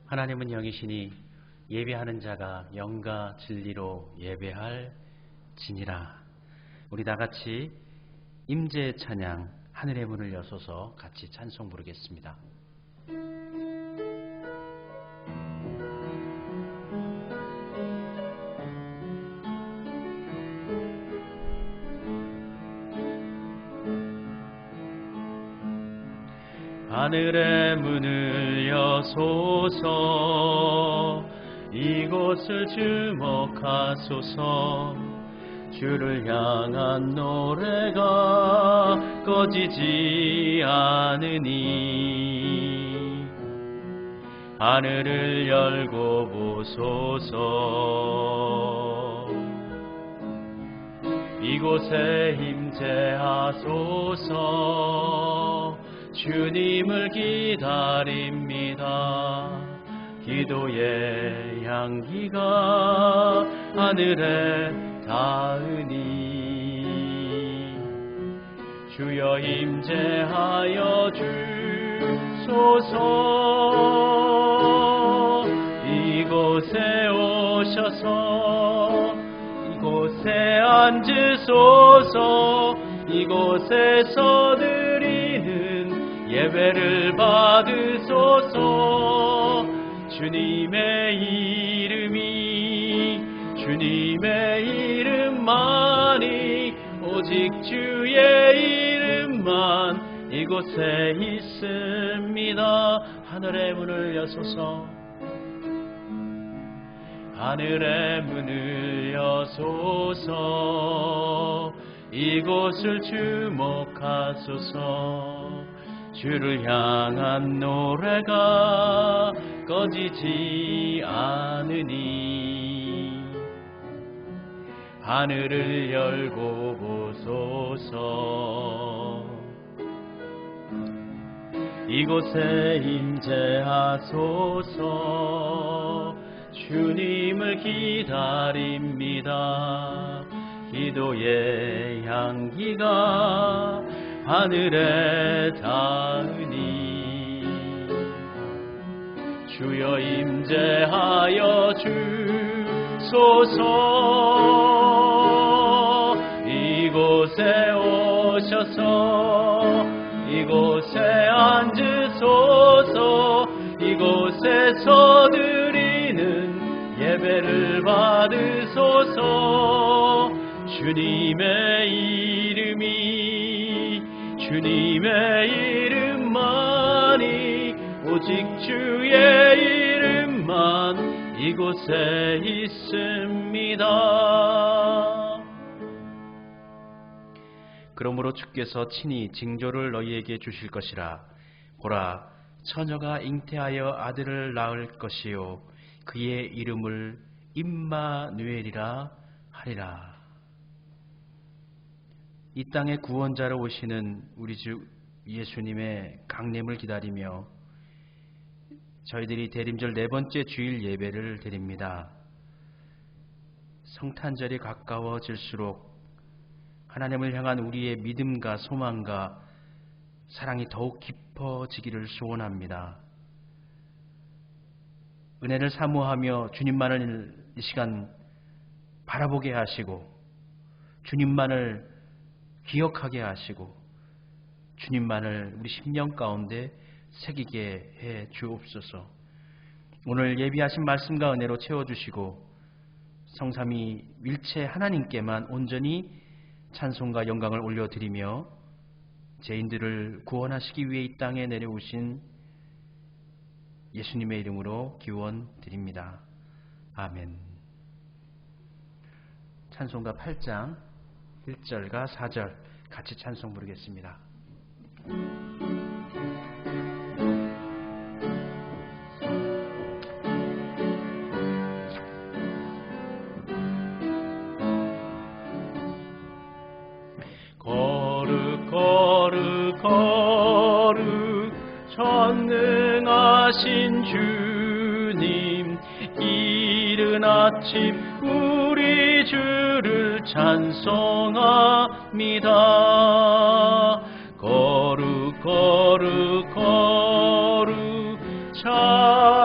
하나님은 영이시니 예배하는 자가 영과 진리로 예배할지니라. 우리 다같이 임재의 찬양 하늘의 문을 여소서 같이 찬송 부르겠습니다. 하늘의 문을 여소서 이곳을 주목하소서. 주를 향한 노래가 꺼지지 않으니 하늘을 열고 보소서. 이곳에 임재하소서. 주님을 기다립니다. 기도의 향기가 하늘에 닿으니 주여 임재하여 주소서. 이곳에 오셔서 이곳에 앉으소서. 이곳에서 드리는 예배를 받으소서. 주님의 주님의 이름만이 오직 주의 이름만 이곳에 있습니다. 하늘의 문을 여소서. 하늘의 문을 여소서. 이곳을 주목하소서. 주를 향한 노래가 꺼지지 않으니 하늘을 열고 보소서. 이곳에 임재하소서. 주님을 기다립니다. 기도의 향기가 하늘에 닿으니 주여 임재하여 주소서. 이곳에 오셔서 이곳에 앉으소서. 이곳에서 드리는 예배를 받으소서. 주님의 이름만이 오직 주의 이름만 이곳에 있습니다. 그러므로 주께서 친히 징조를 너희에게 주실 것이라. 보라, 처녀가 잉태하여 아들을 낳을 것이요 그의 이름을 임마누엘이라 하리라. 이 땅에 구원자로 오시는 우리 주 예수님의 강림을 기다리며 저희들이 대림절 네 번째 주일 예배를 드립니다. 성탄절이 가까워질수록 하나님을 향한 우리의 믿음과 소망과 사랑이 더욱 깊어지기를 소원합니다. 은혜를 사모하며 주님만을 이 시간 바라보게 하시고 주님만을 기억하게 하시고 주님만을 우리 심령 가운데 새기게 해 주옵소서. 오늘 예비하신 말씀과 은혜로 채워주시고 성삼위 일체 하나님께만 온전히 찬송과 영광을 올려드리며 죄인들을 구원하시기 위해 이 땅에 내려오신 예수님의 이름으로 기원드립니다. 아멘. 찬송가 8장 1절과 4절 같이 찬송 부르겠습니다. 거룩 전능하신 주님, 이른 아침 우리 주를 찬송합니다. 거룩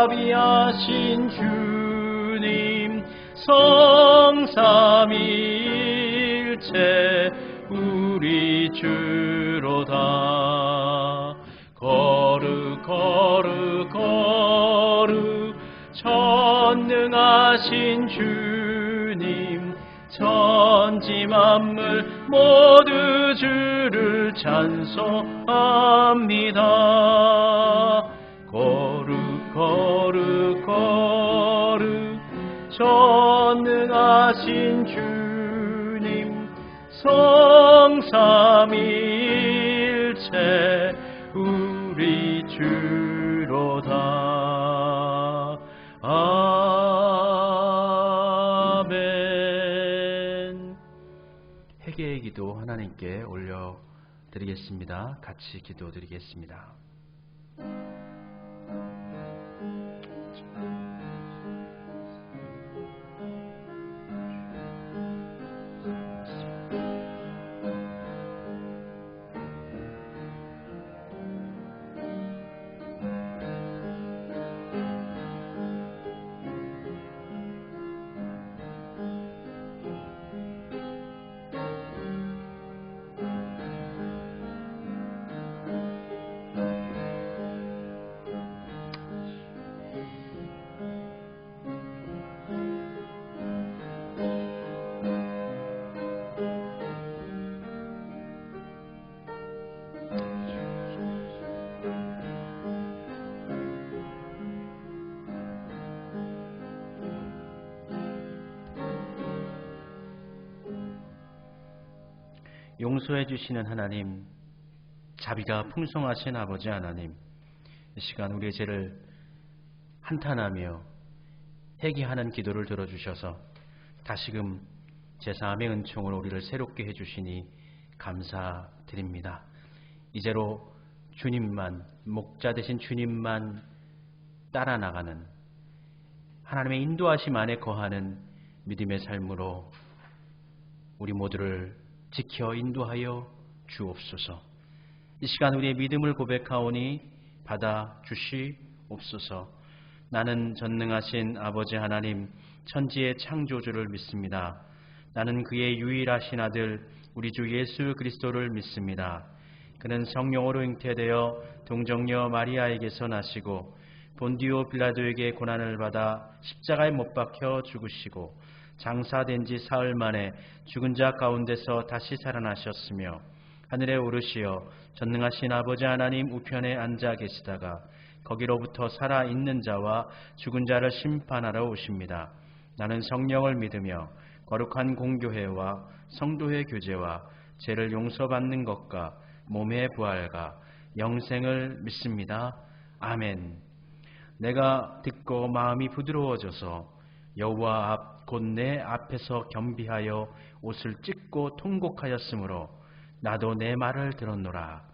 자비하신 주님 성삼위일체 우리 주로다. 거룩 거룩 거룩 전능하신 주님 천지 만물 모두 주를 찬송합니다. 거룩 거룩 거룩 전능하신 주님 성삼위일체 우리 주로다. 아멘. 회개의 기도 하나님께 올려드리겠습니다. 같이 기도드리겠습니다. 용서해 주시는 하나님, 자비가 풍성하신 아버지 하나님, 이 시간 우리의 죄를 한탄하며 회개하는 기도를 들어주셔서 다시금 제사함의 은총으로 우리를 새롭게 해주시니 감사드립니다. 이제로 주님만, 목자 되신 주님만 따라 나가는 하나님의 인도하심 안에 거하는 믿음의 삶으로 우리 모두를 지켜 인도하여 주옵소서. 이 시간 우리의 믿음을 고백하오니 받아 주시옵소서. 나는 전능하신 아버지 하나님, 천지의 창조주를 믿습니다. 나는 그의 유일하신 아들 우리 주 예수 그리스도를 믿습니다. 그는 성령으로 잉태되어 동정녀 마리아에게서 나시고 본디오 빌라도에게 고난을 받아 십자가에 못 박혀 죽으시고 장사된 지 사흘 만에 죽은 자 가운데서 다시 살아나셨으며 하늘에 오르시어 전능하신 아버지 하나님 우편에 앉아 계시다가 거기로부터 살아있는 자와 죽은 자를 심판하러 오십니다. 나는 성령을 믿으며 거룩한 공교회와 성도의 교제와 죄를 용서받는 것과 몸의 부활과 영생을 믿습니다. 아멘. 내가 듣고 마음이 부드러워져서 여호와 앞 곧 내 앞에서 겸비하여 옷을 찢고 통곡하였으므로 나도 내 말을 들었노라.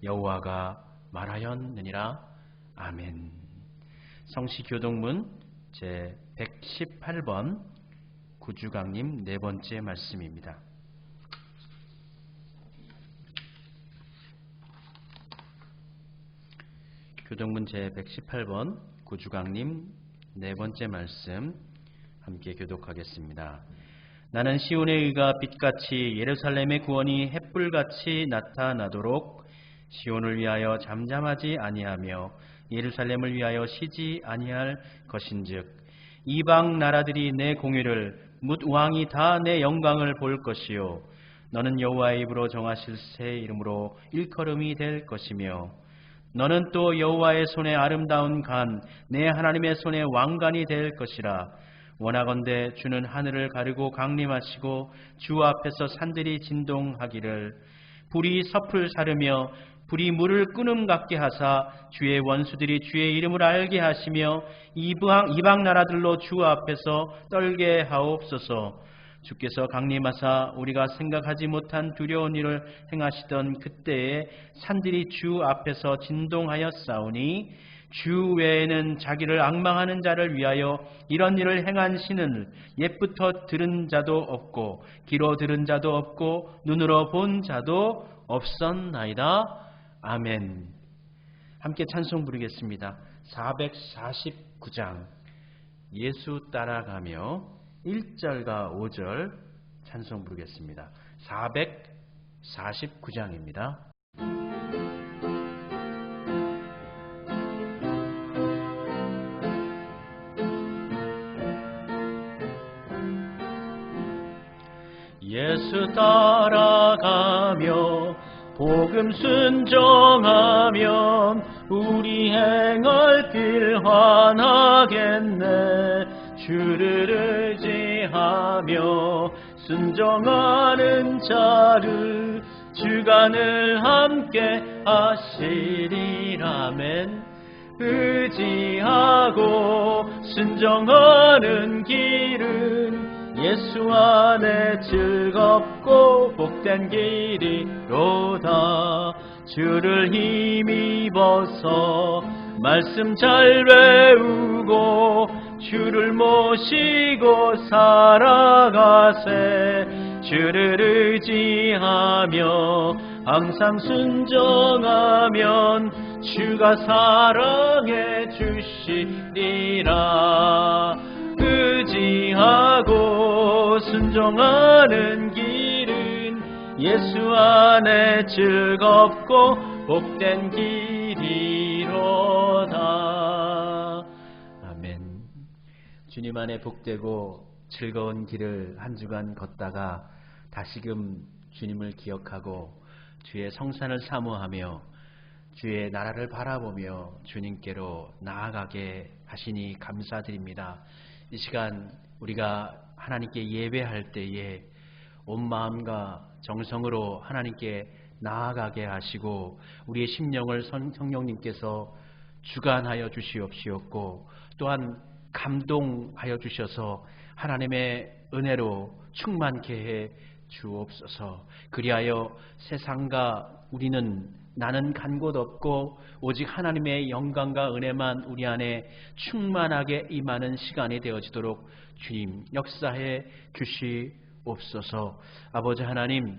여호와가 말하였느니라. 아멘. 성시교동문 제 118번 구주강님 네 번째 말씀입니다. 교동문 제 118번 구주강님 네 번째 말씀 함께 교독하겠습니다. 나는 시온의 의가 빛같이 예루살렘의 구원이 햇불같이 나타나도록 시온을 위하여 잠잠하지 아니하며 예루살렘을 위하여 쉬지 아니할 것인즉 이방 나라들이 내 공의를 뭇 왕이 다 내 영광을 볼 것이요 너는 여호와의 입으로 정하실 새 이름으로 일컬음이 될 것이며 너는 또 여호와의 손에 아름다운 간 내 하나님의 손에 왕관이 될 것이라. 원하건대 주는 하늘을 가르고 강림하시고 주 앞에서 산들이 진동하기를 불이 섭을 사르며 불이 물을 끄는 같게 하사 주의 원수들이 주의 이름을 알게 하시며 이방 나라들로 주 앞에서 떨게 하옵소서. 주께서 강림하사 우리가 생각하지 못한 두려운 일을 행하시던 그때에 산들이 주 앞에서 진동하였사오니 주 외에는 자기를 앙망하는 자를 위하여 이런 일을 행한 신은 옛부터 들은 자도 없고 귀로 들은 자도 없고 눈으로 본 자도 없었나이다. 아멘. 함께 찬송 부르겠습니다. 449장 예수 따라가며 1절과 5절 찬송 부르겠습니다. 449장입니다. 예수 따라가며 복음 순종하면 우리 행할 길 환하겠네. 주를 의지하며 순종하는 자를 주가 늘 함께 하시리라멘. 의지하고 순종하는 길은 예수 안에 즐겁고 복된 길이로다. 주를 힘입어서 말씀 잘 외우고 주를 모시고 살아가세. 주를 의지하며 항상 순종하면 주가 사랑해 주시리라. 의지하고 순종하는 길은 예수 안에 즐겁고 복된 길이로다. 아멘. 주님 안에 복되고 즐거운 길을 한 주간 걷다가 다시금 주님을 기억하고 주의 성산을 사모하며 주의 나라를 바라보며 주님께로 나아가게 하시니 감사드립니다. 이 시간 우리가 하나님께 예배할 때에 온 마음과 정성으로 하나님께 나아가게 하시고 우리의 심령을 성령님께서 주관하여 주시옵시었고 또한 감동하여 주셔서 하나님의 은혜로 충만케 해 주옵소서. 그리하여 세상과 우리는 나는 간 곳 없고 오직 하나님의 영광과 은혜만 우리 안에 충만하게 임하는 시간이 되어지도록 주님 역사해 주시옵소서. 아버지 하나님,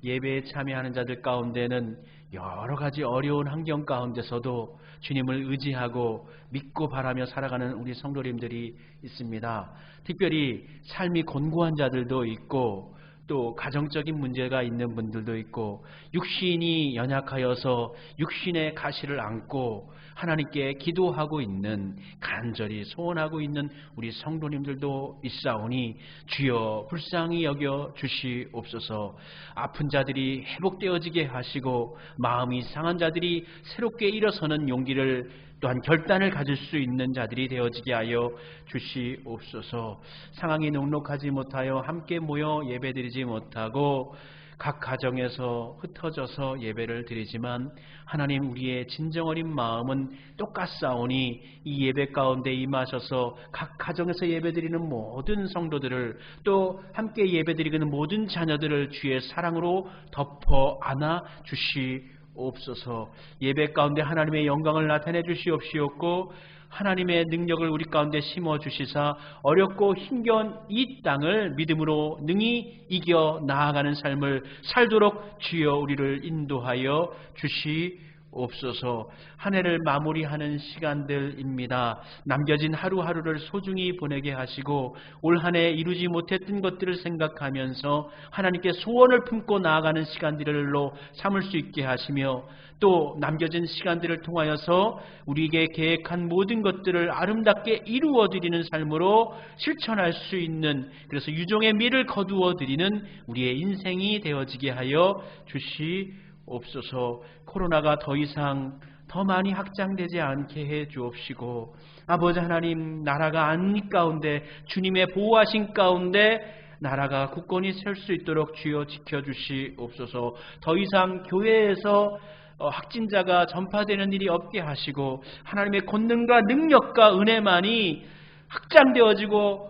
예배에 참여하는 자들 가운데는 여러 가지 어려운 환경 가운데서도 주님을 의지하고 믿고 바라며 살아가는 우리 성도님들이 있습니다. 특별히 삶이 곤고한 자들도 있고 또 가정적인 문제가 있는 분들도 있고 육신이 연약하여서 육신의 가시를 안고 하나님께 기도하고 있는 간절히 소원하고 있는 우리 성도님들도 있사오니 주여 불쌍히 여겨 주시옵소서. 아픈 자들이 회복되어지게 하시고 마음이 상한 자들이 새롭게 일어서는 용기를 또한 결단을 가질 수 있는 자들이 되어지게 하여 주시옵소서. 상황이 녹록하지 못하여 함께 모여 예배드리지 못하고 각 가정에서 흩어져서 예배를 드리지만 하나님 우리의 진정 어린 마음은 똑같사오니 이 예배 가운데 임하셔서 각 가정에서 예배드리는 모든 성도들을 또 함께 예배드리는 모든 자녀들을 주의 사랑으로 덮어 안아 주시옵소서. 예배 가운데 하나님의 영광을 나타내 주시옵시옵고 하나님의 능력을 우리 가운데 심어주시사 어렵고 힘겨운 이 땅을 믿음으로 능히 이겨 나아가는 삶을 살도록 주여 우리를 인도하여 주시옵소서. 한 해를 마무리하는 시간들입니다. 남겨진 하루하루를 소중히 보내게 하시고 올 한 해 이루지 못했던 것들을 생각하면서 하나님께 소원을 품고 나아가는 시간들로 삼을 수 있게 하시며 또 남겨진 시간들을 통하여서 우리에게 계획한 모든 것들을 아름답게 이루어드리는 삶으로 실천할 수 있는, 그래서 유종의 미를 거두어드리는 우리의 인생이 되어지게 하여 주시옵소서. 코로나가 더 이상 더 많이 확장되지 않게 해 주옵시고 아버지 하나님, 나라가 안리 가운데 주님의 보호하신 가운데 나라가 굳건히 설 수 있도록 주여 지켜주시옵소서. 더 이상 교회에서 확진자가 전파되는 일이 없게 하시고 하나님의 권능과 능력과 은혜만이 확장되어지고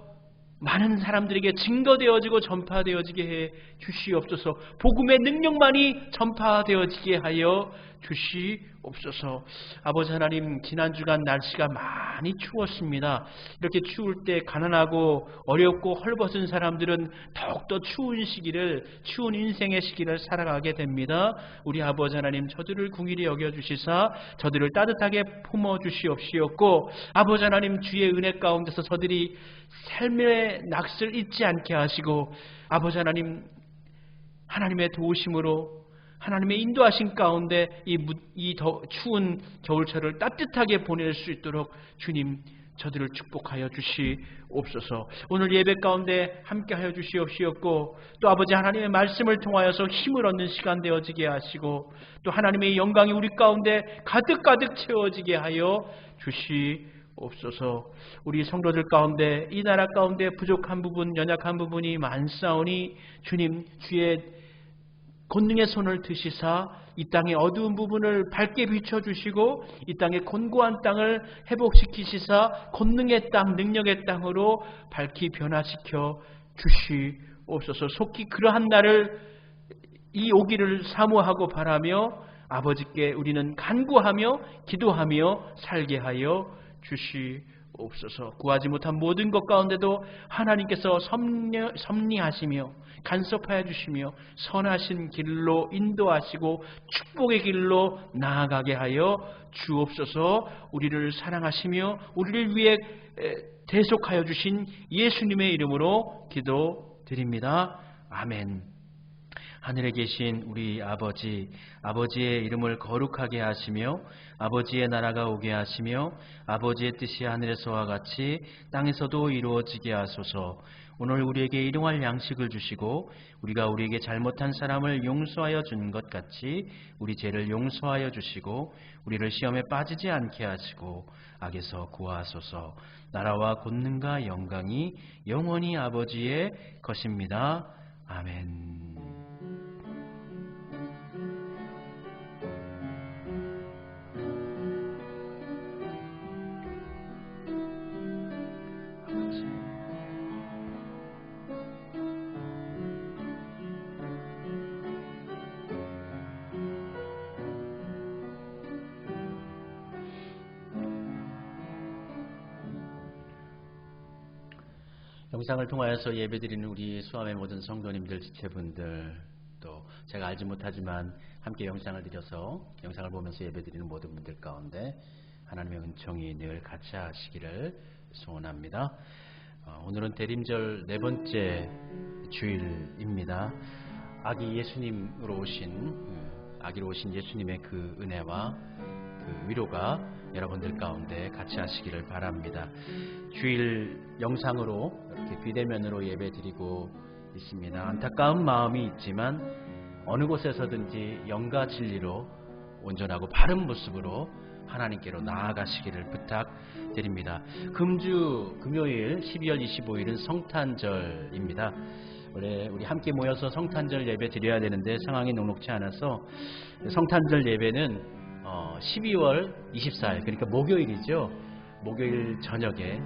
많은 사람들에게 증거되어지고 전파되어지게 해 주시옵소서. 복음의 능력만이 전파되어지게 하여 주시옵소서. 아버지 하나님, 지난 주간 날씨가 많이 추웠습니다. 이렇게 추울 때 가난하고 어렵고 헐벗은 사람들은 더욱더 추운 인생의 시기를 살아가게 됩니다. 우리 아버지 하나님, 저들을 긍휼히 여겨주시사 저들을 따뜻하게 품어주시옵시었고, 아버지 하나님, 주의 은혜 가운데서 저들이 삶의 낯을 잊지 않게 하시고, 아버지 하나님, 하나님의 도우심으로 하나님의 인도하신 가운데 이 추운 겨울철을 따뜻하게 보낼 수 있도록 주님, 저들을 축복하여 주시옵소서. 오늘 예배 가운데 함께하여 주시옵시었고, 또 아버지 하나님의 말씀을 통하여서 힘을 얻는 시간 되어지게 하시고, 또 하나님의 영광이 우리 가운데 가득가득 채워지게 하여 주시옵소서. 우리 성도들 가운데, 이 나라 가운데 부족한 부분, 연약한 부분이 많사오니 주님, 주의 권능의 손을 드시사 이 땅의 어두운 부분을 밝게 비춰주시고, 이 땅의 곤고한 땅을 회복시키시사 권능의 땅, 능력의 땅으로 밝히 변화시켜 주시옵소서. 속히 그러한 날을 이 오기를 사모하고 바라며 아버지께 우리는 간구하며 기도하며 살게 하여 주시옵소서. 구하지 못한 모든 것 가운데도 하나님께서 섭리하시며 간섭하여 주시며 선하신 길로 인도하시고 축복의 길로 나아가게 하여 주옵소서. 우리를 사랑하시며 우리를 위해 대속하여 주신 예수님의 이름으로 기도드립니다. 아멘. 하늘에 계신 우리 아버지, 아버지의 이름을 거룩하게 하시며 아버지의 나라가 오게 하시며 아버지의 뜻이 하늘에서와 같이 땅에서도 이루어지게 하소서. 오늘 우리에게 일용할 양식을 주시고 우리가 우리에게 잘못한 사람을 용서하여 준 것 같이 우리 죄를 용서하여 주시고 우리를 시험에 빠지지 않게 하시고 악에서 구하소서. 나라와 권능과 영광이 영원히 아버지의 것입니다. 아멘. 영상을 통하여서 예배드리는 우리 수암의 모든 성도님들, 지체분들, 또 제가 알지 못하지만 함께 영상을 드려서 영상을 보면서 예배드리는 모든 분들 가운데 하나님의 은총이 늘 같이 하시기를 소원합니다. 오늘은 대림절 네 번째 주일입니다. 아기로 오신 예수님의 그 은혜와 그 위로가 여러분들 가운데 같이 하시기를 바랍니다. 주일 영상으로 이렇게 비대면으로 예배드리고 있습니다. 안타까운 마음이 있지만 어느 곳에서든지 영과 진리로 온전하고 바른 모습으로 하나님께로 나아가시기를 부탁드립니다. 금요일 12월 25일은 성탄절입니다. 원래 우리 함께 모여서 성탄절 예배 드려야 되는데 상황이 녹록지 않아서 성탄절 예배는 12월 24일, 그러니까 목요일이죠. 목요일 저녁에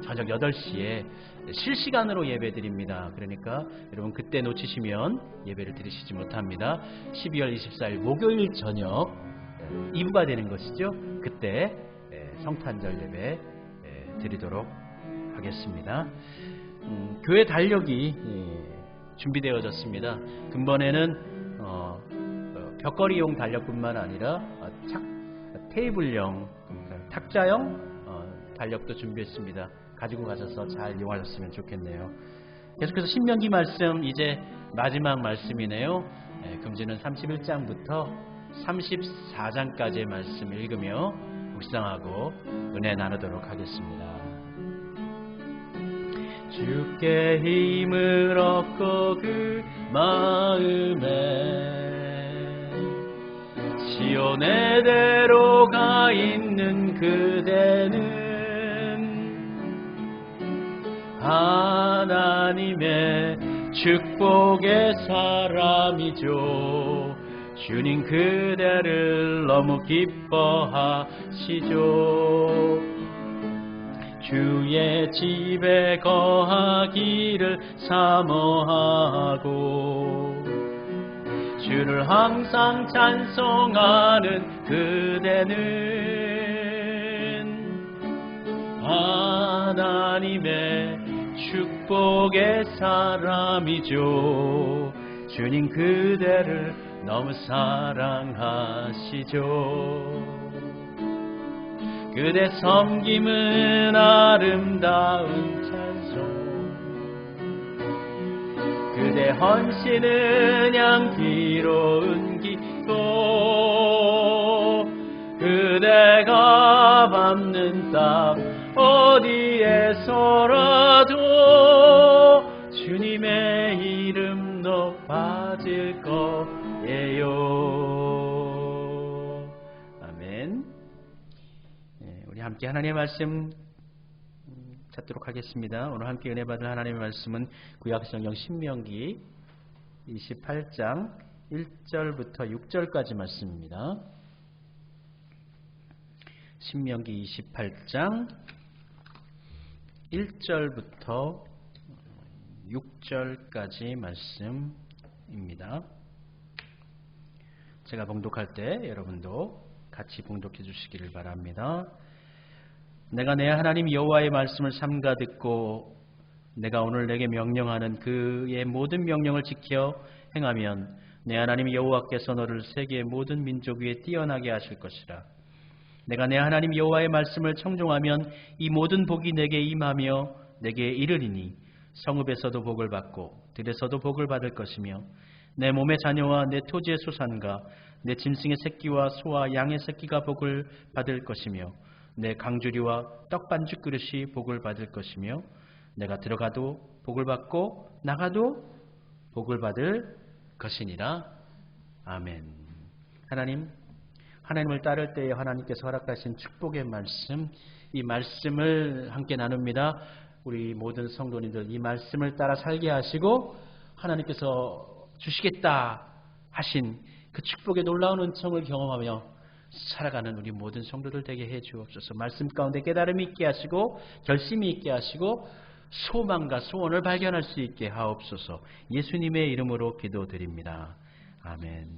저녁 8시에 실시간으로 예배 드립니다. 그러니까 여러분 그때 놓치시면 예배를 드리시지 못합니다. 12월 24일 목요일 저녁 2부가 되는 것이죠. 그때 성탄절 예배 드리도록 하겠습니다. 교회 달력이 준비되어졌습니다. 근본에는 벽걸이용 달력뿐만 아니라 테이블형, 탁자형 달력도 준비했습니다. 가지고 가셔서 잘 이용하셨으면 좋겠네요. 계속해서 신명기 말씀, 이제 마지막 말씀이네요. 금주는 31장부터 34장까지의 말씀 읽으며 묵상하고 은혜 나누도록 하겠습니다. 주께 힘을 얻고 그 마음에 시온의 대로 가 있는 그대는 하나님의 축복의 사람이죠. 주님 그대를 너무 기뻐하시죠. 주의 집에 거하기를 사모하고 주를 항상 찬송하는 그대는 하나님의 축복의 사람이죠. 주님 그대를 너무 사랑하시죠. 그대 섬김은 아름다운 찬송, 그대 헌신은 향기로운 기도, 그대가 밟는 땅 어디에서라도 주님의 이름 높아질 거예요. 아멘. 우리 함께 하나님의 말씀 찾도록 하겠습니다. 오늘 함께 은혜 받을 하나님의 말씀은 구약성경 신명기 28장 1절부터 6절까지 말씀입니다. 신명기 28장 1절부터 6절까지 말씀입니다. 제가 봉독할 때 여러분도 같이 봉독해 주시기를 바랍니다. 내가 내 하나님 여호와의 말씀을 삼가 듣고 내가 오늘 내게 명령하는 그의 모든 명령을 지켜 행하면 내 하나님 여호와께서 너를 세계의 모든 민족 위에 뛰어나게 하실 것이라. 내가 내 하나님 여호와의 말씀을 청종하면 이 모든 복이 내게 임하며 내게 이르리니 성읍에서도 복을 받고 들에서도 복을 받을 것이며 내 몸의 자녀와 내 토지의 소산과 내 짐승의 새끼와 소와 양의 새끼가 복을 받을 것이며 내 강주리와 떡반죽 그릇이 복을 받을 것이며 내가 들어가도 복을 받고 나가도 복을 받을 것이니라. 아멘. 하나님을 따를 때에 하나님께서 허락하신 축복의 말씀, 이 말씀을 함께 나눕니다. 우리 모든 성도님들 이 말씀을 따라 살게 하시고 하나님께서 주시겠다 하신 그 축복의 놀라운 은총을 경험하며 살아가는 우리 모든 성도들 되게 해 주옵소서. 말씀 가운데 깨달음이 있게 하시고 결심이 있게 하시고 소망과 소원을 발견할 수 있게 하옵소서. 예수님의 이름으로 기도드립니다. 아멘.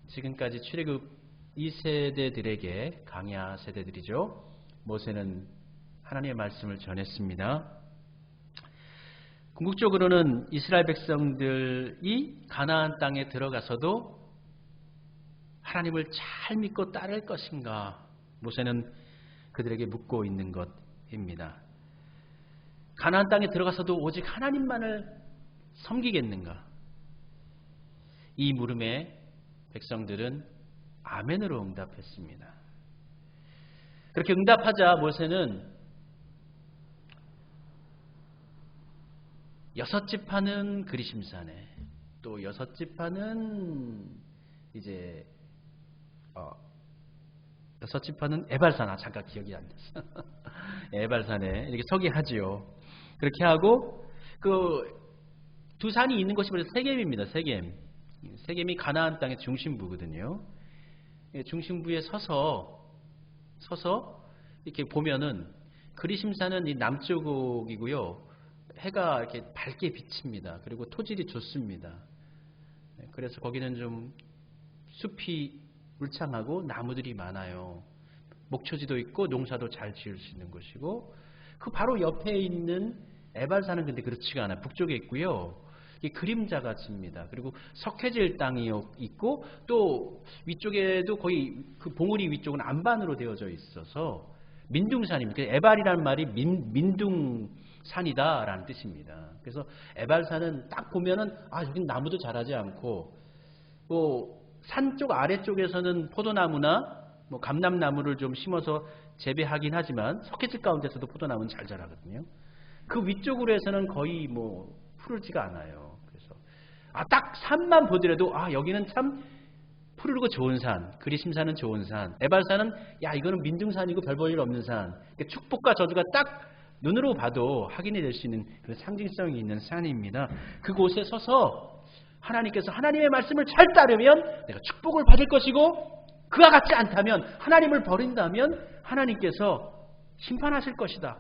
지금까지 출애굽 2세대들에게 강야 세대들이죠. 모세는 하나님의 말씀을 전했습니다. 궁극적으로는 이스라엘 백성들이 가나안 땅에 들어가서도 하나님을 잘 믿고 따를 것인가, 모세는 그들에게 묻고 있는 것입니다. 가나안 땅에 들어가서도 오직 하나님만을 섬기겠는가? 이 물음에 백성들은 아멘으로 응답했습니다. 그렇게 응답하자 모세는 6지파는 그리심산에, 또 6지파는 이제 6지파는 에발산, 잠깐 기억이 안 났어. 에발산에 이렇게 서게 하지요. 그렇게 하고 그 두 산이 있는 곳이 바로 세겜입니다. 세겜이 가나안 땅의 중심부거든요. 중심부에 서서 이렇게 보면은 그리심산은 이 남쪽이고요. 해가 이렇게 밝게 비칩니다. 그리고 토질이 좋습니다. 그래서 거기는 좀 숲이 울창하고 나무들이 많아요. 목초지도 있고 농사도 잘 지을 수 있는 곳이고, 그 바로 옆에 있는 에발산은 근데 그렇지가 않아요. 북쪽에 있고요. 이게 그림자가 집니다. 그리고 석회질 땅이 있고, 또 위쪽에도 거의 그 봉우리 위쪽은 안반으로 되어져 있어서 민둥산입니다. 에발이라는 말이 민둥산이다라는 뜻입니다. 그래서 에발산은 딱 보면은 여긴 나무도 자라지 않고, 산 쪽 아래쪽에서는 포도나무나 감람나무를 좀 심어서 재배하긴 하지만 석회질 가운데서도 포도나무는 잘 자라거든요. 그 위쪽으로 해서는 거의 푸르지가 않아요. 그래서 딱 산만 보더라도 여기는 참 푸르고 좋은 산, 그리심산은 좋은 산, 에발산은 이거는 민둥산이고 별 볼 일 없는 산. 축복과 저주가 딱 눈으로 봐도 확인이 될 수 있는 그런 상징성이 있는 산입니다. 그곳에 서서 하나님께서 하나님의 말씀을 잘 따르면 내가 축복을 받을 것이고, 그와 같지 않다면, 하나님을 버린다면 하나님께서 심판하실 것이다.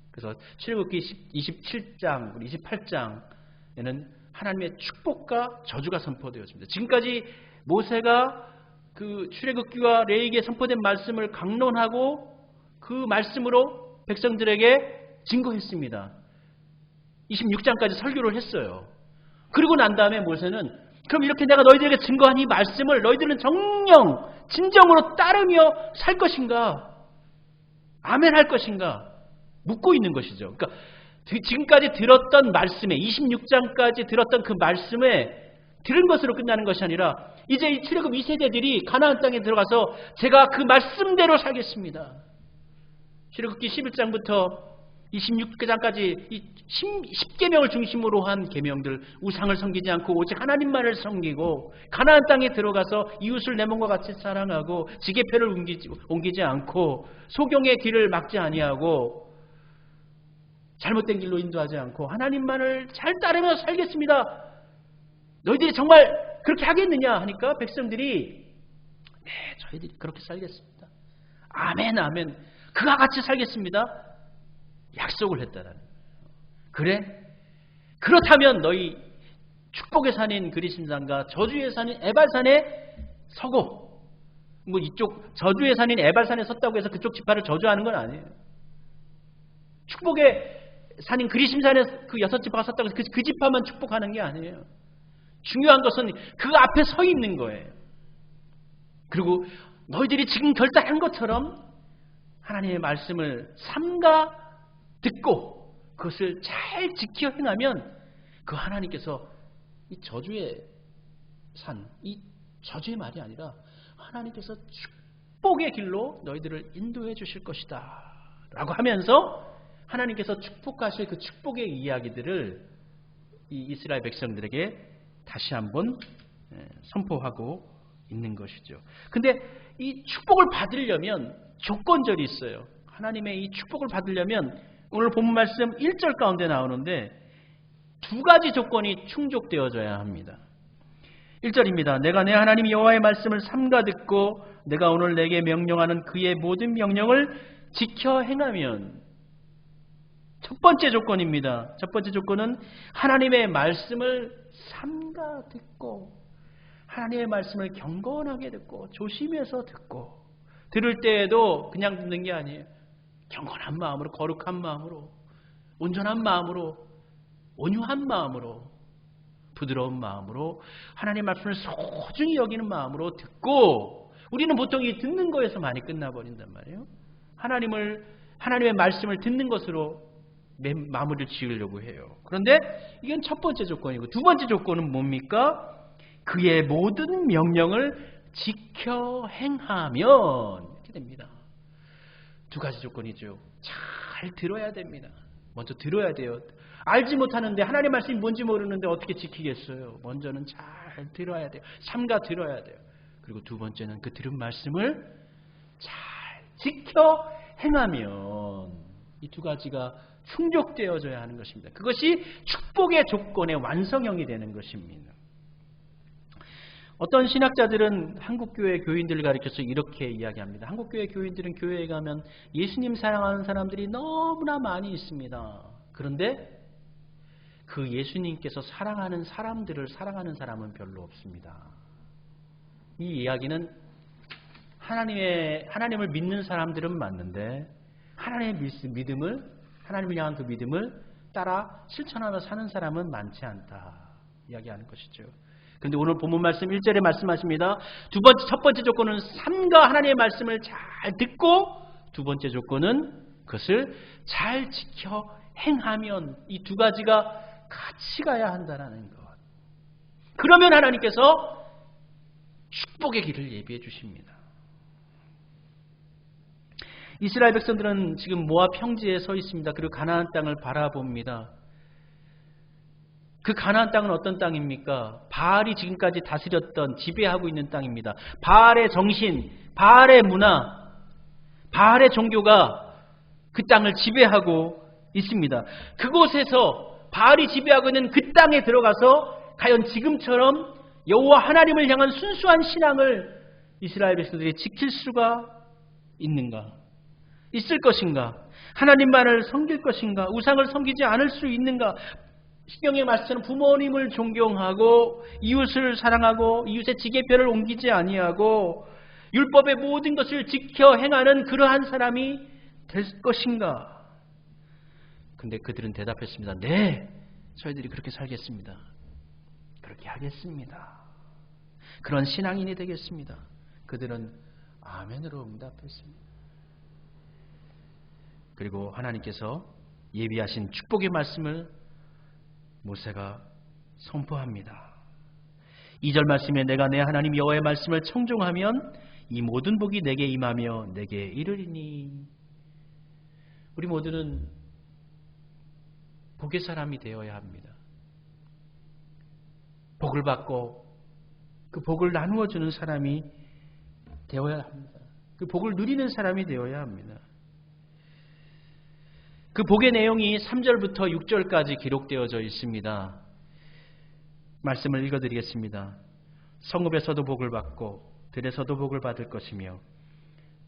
그래서 출애굽기 27장, 28장에는 하나님의 축복과 저주가 선포되었습니다. 지금까지 모세가 그 출애굽기와 레위기에 선포된 말씀을 강론하고 그 말씀으로 백성들에게 증거했습니다. 26장까지 설교를 했어요. 그리고 난 다음에 모세는 그럼 이렇게 내가 너희들에게 증거한 이 말씀을 너희들은 정령 진정으로 따르며 살 것인가? 아멘 할 것인가? 묻고 있는 것이죠. 그러니까 지금까지 들었던 말씀에 26장까지 들었던 그 말씀에 들은 것으로 끝나는 것이 아니라 이제 이 출애굽 2세대들이 가나안 땅에 들어가서 제가 그 말씀대로 살겠습니다. 출애굽기 11장부터 26장까지 이 10계명을 중심으로 한 계명들, 우상을 섬기지 않고 오직 하나님만을 섬기고 가나안 땅에 들어가서 이웃을 내 몸과 같이 사랑하고 지게표를 옮기지 않고 소경의 길을 막지 아니하고 잘못된 길로 인도하지 않고 하나님만을 잘 따르며 살겠습니다. 너희들이 정말 그렇게 하겠느냐 하니까 백성들이 네, 저희들이 그렇게 살겠습니다. 아멘 아멘. 그와 같이 살겠습니다. 약속을 했다라는 거예요. 그래? 그렇다면 너희 축복의 산인 그리심산과 저주의 산인 에발산에 서고 뭐 이쪽 저주의 산인 에발산에 섰다고 해서 그쪽 지파를 저주하는 건 아니에요. 축복의 산인 그리심산에 그 6지파가 섰다고 해서 그 지파만 축복하는 게 아니에요. 중요한 것은 그 앞에 서 있는 거예요. 그리고 너희들이 지금 결단한 것처럼 하나님의 말씀을 삼가 듣고 그것을 잘 지켜 행하면 그 하나님께서 이 저주의 산, 이 저주의 말이 아니라 하나님께서 축복의 길로 너희들을 인도해 주실 것이다 라고 하면서 하나님께서 축복하실 그 축복의 이야기들을 이 이스라엘 백성들에게 다시 한번 선포하고 있는 것이죠. 근데 이 축복을 받으려면 조건절이 있어요. 하나님의 이 축복을 받으려면 오늘 본문 말씀 1절 가운데 나오는데 두 가지 조건이 충족되어져야 합니다. 1절입니다. 내가 내 하나님 여호와의 말씀을 삼가 듣고 내가 오늘 내게 명령하는 그의 모든 명령을 지켜 행하면 첫 번째 조건입니다. 첫 번째 조건은 하나님의 말씀을 삼가 듣고 하나님의 말씀을 경건하게 듣고 조심해서 듣고 들을 때에도 그냥 듣는 게 아니에요. 경건한 마음으로 거룩한 마음으로 온전한 마음으로 온유한 마음으로 부드러운 마음으로 하나님의 말씀을 소중히 여기는 마음으로 듣고 우리는 보통 이 듣는 거에서 많이 끝나버린단 말이에요. 하나님의 말씀을 듣는 것으로 마무리를 지으려고 해요. 그런데 이건 첫 번째 조건이고 두 번째 조건은 뭡니까? 그의 모든 명령을 지켜 행하면 이렇게 됩니다. 두 가지 조건이죠. 잘 들어야 됩니다. 먼저 들어야 돼요. 알지 못하는데 하나님의 말씀이 뭔지 모르는데 어떻게 지키겠어요? 먼저는 잘 들어야 돼요. 삼가 들어야 돼요. 그리고 두 번째는 그 들은 말씀을 잘 지켜 행하면 이 두 가지가 충족되어져야 하는 것입니다. 그것이 축복의 조건의 완성형이 되는 것입니다. 어떤 신학자들은 한국교회 교인들을 가리켜서 이렇게 이야기합니다. 한국교회 교인들은 교회에 가면 예수님 사랑하는 사람들이 너무나 많이 있습니다. 그런데 그 예수님께서 사랑하는 사람들을 사랑하는 사람은 별로 없습니다. 이 이야기는 하나님을 믿는 사람들은 맞는데 하나님의 하나님을 향한 그 믿음을 따라 실천하며 사는 사람은 많지 않다 이야기하는 것이죠. 그런데 오늘 본문 말씀 1절에 말씀하십니다. 첫 번째 조건은 삼가 하나님의 말씀을 잘 듣고 두 번째 조건은 그것을 잘 지켜 행하면 이 두 가지가 같이 가야 한다는 것. 그러면 하나님께서 축복의 길을 예비해 주십니다. 이스라엘 백성들은 지금 모압 평지에 서 있습니다. 그리고 가나안 땅을 바라봅니다. 그 가나안 땅은 어떤 땅입니까? 바알이 지금까지 다스렸던 지배하고 있는 땅입니다. 바알의 정신, 바알의 문화, 바알의 종교가 그 땅을 지배하고 있습니다. 그곳에서 바알이 지배하고 있는 그 땅에 들어가서 과연 지금처럼 여호와 하나님을 향한 순수한 신앙을 이스라엘 백성들이 지킬 수가 있는가? 있을 것인가? 하나님만을 섬길 것인가? 우상을 섬기지 않을 수 있는가? 신경의 말씀은 부모님을 존경하고 이웃을 사랑하고 이웃의 지게뼈를 옮기지 아니하고 율법의 모든 것을 지켜 행하는 그러한 사람이 될 것인가? 근데 그들은 대답했습니다. 네, 저희들이 그렇게 살겠습니다. 그렇게 하겠습니다. 그런 신앙인이 되겠습니다. 그들은 아멘으로 응답했습니다. 그리고 하나님께서 예비하신 축복의 말씀을 모세가 선포합니다. 2절 말씀에 내가 내 하나님 여호와의 말씀을 청종하면 이 모든 복이 내게 임하며 내게 이르리니. 우리 모두는 복의 사람이 되어야 합니다. 복을 받고 그 복을 나누어 주는 사람이 되어야 합니다. 그 복을 누리는 사람이 되어야 합니다. 그 복의 내용이 3절부터 6절까지 기록되어져 있습니다. 말씀을 읽어드리겠습니다. 성읍에서도 복을 받고 들에서도 복을 받을 것이며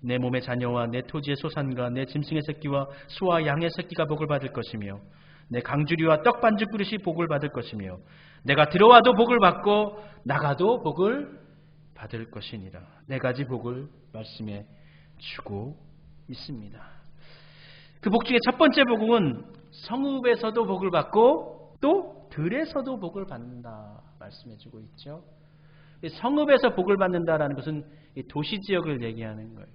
내 몸의 자녀와 내 토지의 소산과 내 짐승의 새끼와 소와 양의 새끼가 복을 받을 것이며 내 강주리와 떡반죽 그릇이 복을 받을 것이며 내가 들어와도 복을 받고 나가도 복을 받을 것이니라. 네 가지 복을 말씀에 주고 있습니다. 그 복 중에 첫 번째 복은 성읍에서도 복을 받고 또 들에서도 복을 받는다 말씀해 주고 있죠. 성읍에서 복을 받는다라는 것은 도시지역을 얘기하는 거예요.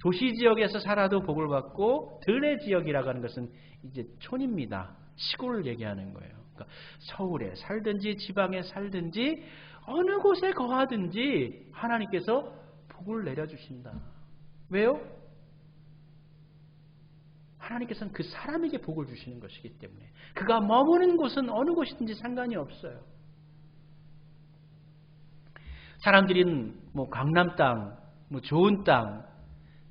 도시지역에서 살아도 복을 받고 들의 지역이라고 하는 것은 이제 촌입니다. 시골을 얘기하는 거예요. 그러니까 서울에 살든지 지방에 살든지 어느 곳에 거하든지 하나님께서 복을 내려주신다. 왜요? 하나님께서는 그 사람에게 복을 주시는 것이기 때문에 그가 머무는 곳은 어느 곳이든지 상관이 없어요. 사람들은 뭐 강남 땅, 뭐 좋은 땅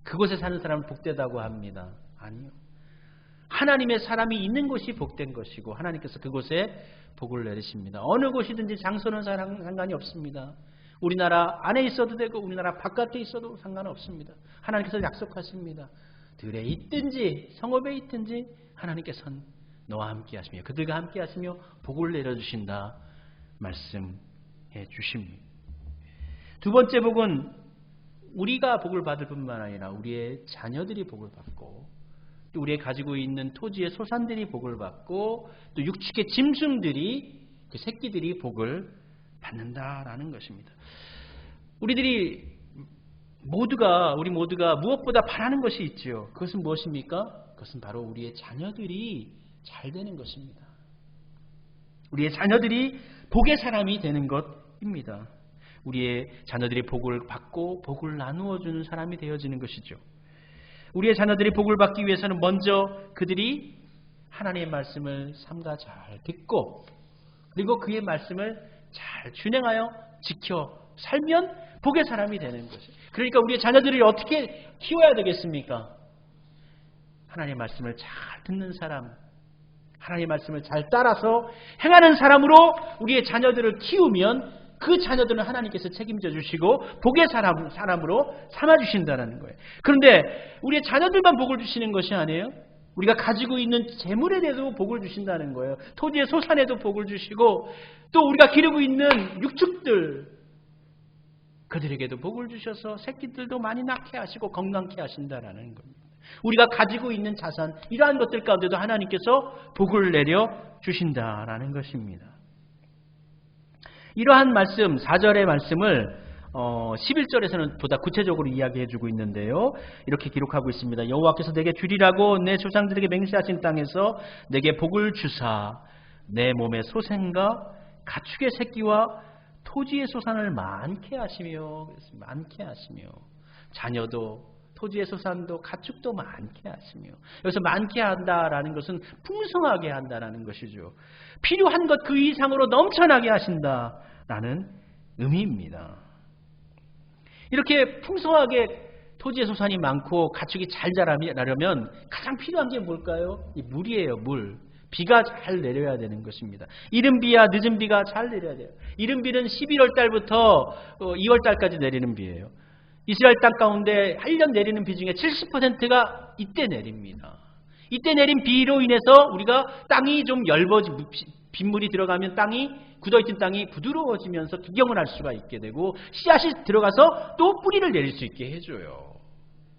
그곳에 사는 사람은 복되다고 합니다. 아니요. 하나님의 사람이 있는 곳이 복된 것이고 하나님께서 그곳에 복을 내리십니다. 어느 곳이든지 장소는 상관이 없습니다. 우리나라 안에 있어도 되고 우리나라 바깥에 있어도 상관없습니다. 하나님께서 약속하십니다. 들에 있든지 성읍에 있든지 하나님께서는 너와 함께 하시며 그들과 함께 하시며 복을 내려주신다 말씀해 주십니다. 두 번째 복은 우리가 복을 받을 뿐만 아니라 우리의 자녀들이 복을 받고 또 우리의 가지고 있는 토지의 소산들이 복을 받고 또 육축의 짐승들이 그 새끼들이 복을 받는다라는 것입니다. 우리 모두가 무엇보다 바라는 것이 있죠. 그것은 무엇입니까? 그것은 바로 우리의 자녀들이 잘 되는 것입니다. 우리의 자녀들이 복의 사람이 되는 것입니다. 우리의 자녀들이 복을 받고 복을 나누어 주는 사람이 되어지는 것이죠. 우리의 자녀들이 복을 받기 위해서는 먼저 그들이 하나님의 말씀을 삼가 잘 듣고 그리고 그의 말씀을 잘 준행하여 지켜 살면 복의 사람이 되는 것이에요. 그러니까 우리의 자녀들을 어떻게 키워야 되겠습니까? 하나님의 말씀을 잘 듣는 사람, 하나님의 말씀을 잘 따라서 행하는 사람으로 우리의 자녀들을 키우면 그 자녀들은 하나님께서 책임져 주시고 복의 사람으로 삼아주신다는 거예요. 그런데 우리의 자녀들만 복을 주시는 것이 아니에요. 우리가 가지고 있는 재물에 대해서도 복을 주신다는 거예요. 토지의 소산에도 복을 주시고 또 우리가 기르고 있는 육축들 그들에게도 복을 주셔서 새끼들도 많이 낳게 하시고 건강케 하신다는 겁니다. 우리가 가지고 있는 자산 이러한 것들 가운데도 하나님께서 복을 내려 주신다라는 것입니다. 이러한 말씀 4절의 말씀을 11절에서는 보다 구체적으로 이야기해주고 있는데요. 이렇게 기록하고 있습니다. 여호와께서 내게 주리라고 내 조상들에게 맹세하신 땅에서 내게 복을 주사 내 몸의 소생과 가축의 새끼와 토지의 소산을 많게 하시며 자녀도 토지의 소산도 가축도 많게 하시며 여기서 많게 한다라는 것은 풍성하게 한다라는 것이죠. 필요한 것 그 이상으로 넘쳐나게 하신다라는 의미입니다. 이렇게 풍성하게 토지의 소산이 많고 가축이 잘 자라려면 가장 필요한 게 뭘까요? 이 물이에요. 물. 비가 잘 내려야 되는 것입니다. 이른 비야 늦은 비가 잘 내려야 돼요. 이른 비는 11월 달부터 2월 달까지 내리는 비예요. 이스라엘 땅 가운데 1년 내리는 비 중에 70%가 이때 내립니다. 이때 내린 비로 인해서 우리가 땅이 좀 빗물이 들어가면 굳어있던 땅이 부드러워지면서 기경을 할 수가 있게 되고 씨앗이 들어가서 또 뿌리를 내릴 수 있게 해줘요.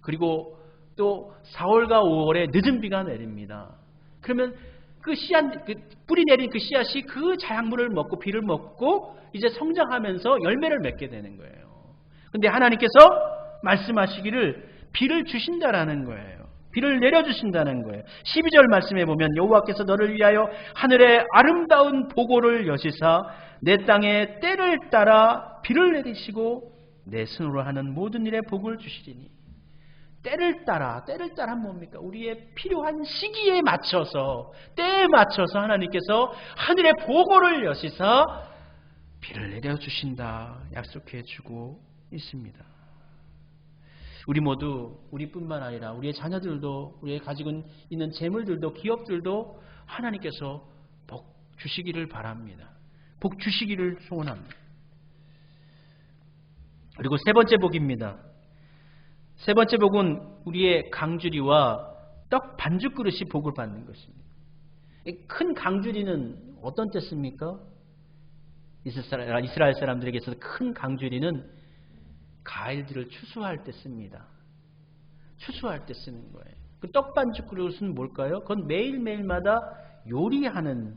그리고 또 4월과 5월에 늦은 비가 내립니다. 그러면 뿌리 내린 그 씨앗이 그 자양분을 먹고 비를 먹고 이제 성장하면서 열매를 맺게 되는 거예요. 근데 하나님께서 말씀하시기를 비를 주신다라는 거예요. 비를 내려주신다는 거예요. 12절 말씀해 보면 여호와께서 너를 위하여 하늘의 아름다운 보고를 여시사 내 땅에 때를 따라 비를 내리시고 내 손으로 하는 모든 일에 복을 주시리니. 때를 따라 뭡니까? 우리의 필요한 시기에 맞춰서 때에 맞춰서 하나님께서 하늘의 보고를 여시사 비를 내려주신다 약속해 주고 있습니다. 우리 모두 우리뿐만 아니라 우리의 자녀들도 우리의 가지고 있는 재물들도 기업들도 하나님께서 복 주시기를 바랍니다. 복 주시기를 소원합니다. 그리고 세 번째 복입니다. 세 번째 복은 우리의 강주리와 떡 반죽 그릇이 복을 받는 것입니다. 큰 강주리는 어떤 때 씁니까? 이스라엘 사람들에게 있어서 큰 강주리는 과일들을 추수할 때 씁니다. 추수할 때 쓰는 거예요. 그 떡 반죽 그릇은 뭘까요? 그건 매일매일마다 요리하는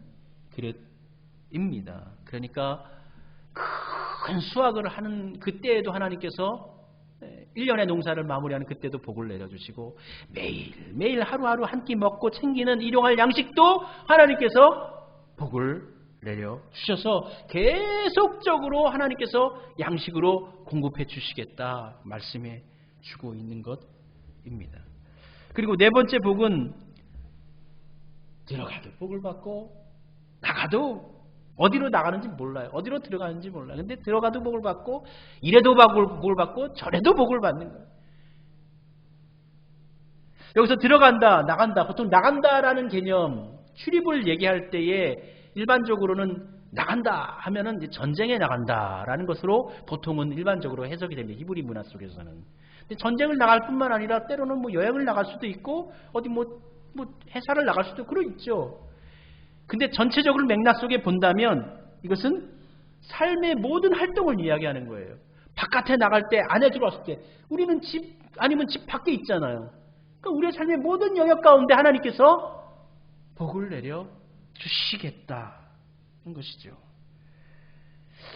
그릇입니다. 그러니까 큰 수확을 하는 그때에도 하나님께서 1년의 농사를 마무리하는 그때도 복을 내려주시고 매일 하루하루 한 끼 먹고 챙기는 일용할 양식도 하나님께서 복을 내려주셔서 계속적으로 하나님께서 양식으로 공급해 주시겠다 말씀해 주고 있는 것입니다. 그리고 네 번째 복은 들어가도 복을 받고 나가도 어디로 나가는지 몰라요. 어디로 들어가는지 몰라요. 근데 들어가도 복을 받고 이래도 복을 받고 저래도 복을 받는 거예요. 여기서 들어간다, 나간다. 보통 나간다라는 개념, 출입을 얘기할 때에 일반적으로는 나간다 하면은 이제 전쟁에 나간다라는 것으로 보통은 일반적으로 해석이 됩니다. 히브리 문화 속에서는. 근데 전쟁을 나갈 뿐만 아니라 때로는 뭐 여행을 나갈 수도 있고 어디 뭐 회사를 나갈 수도 그러 있죠. 근데 전체적으로 맥락 속에 본다면 이것은 삶의 모든 활동을 이야기하는 거예요. 바깥에 나갈 때, 안에 들어왔을 때 우리는 집 아니면 집 밖에 있잖아요. 그러니까 우리의 삶의 모든 영역 가운데 하나님께서 복을 내려 주시겠다는 것이죠.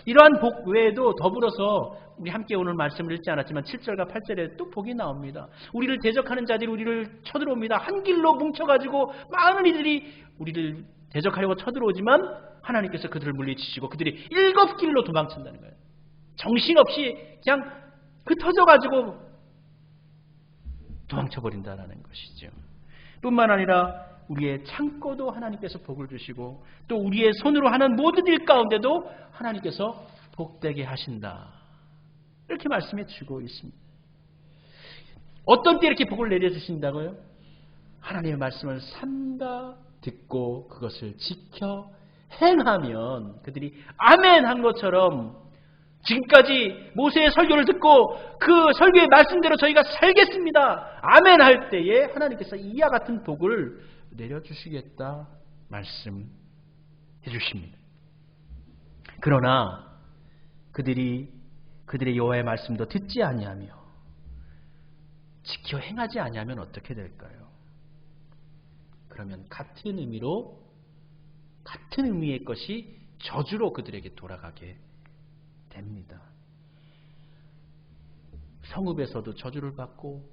이러한 복 외에도 더불어서 우리 함께 오늘 말씀을 읽지 않았지만 7절과 8절에 또 복이 나옵니다. 우리를 대적하는 자들이 우리를 쳐들어옵니다. 한 길로 뭉쳐가지고 많은 이들이 우리를 대적하려고 쳐들어오지만 하나님께서 그들을 물리치시고 그들이 7길로 도망친다는 거예요. 정신없이 그냥 흩어져가지고 도망쳐버린다는 것이죠. 뿐만 아니라 우리의 창고도 하나님께서 복을 주시고 또 우리의 손으로 하는 모든 일 가운데도 하나님께서 복되게 하신다. 이렇게 말씀해 주고 있습니다. 어떤 때 이렇게 복을 내려주신다고요? 하나님의 말씀을 삼가 듣고 그것을 지켜 행하면 그들이 아멘 한 것처럼 지금까지 모세의 설교를 듣고 그 설교의 말씀대로 저희가 살겠습니다. 아멘 할 때에 하나님께서 이와 같은 복을 내려주시겠다 말씀해 주십니다. 그러나 그들의 여호와의 말씀도 듣지 아니하며 지켜 행하지 아니하면 어떻게 될까요? 그러면 같은 의미의 것이 저주로 그들에게 돌아가게 됩니다. 성읍에서도 저주를 받고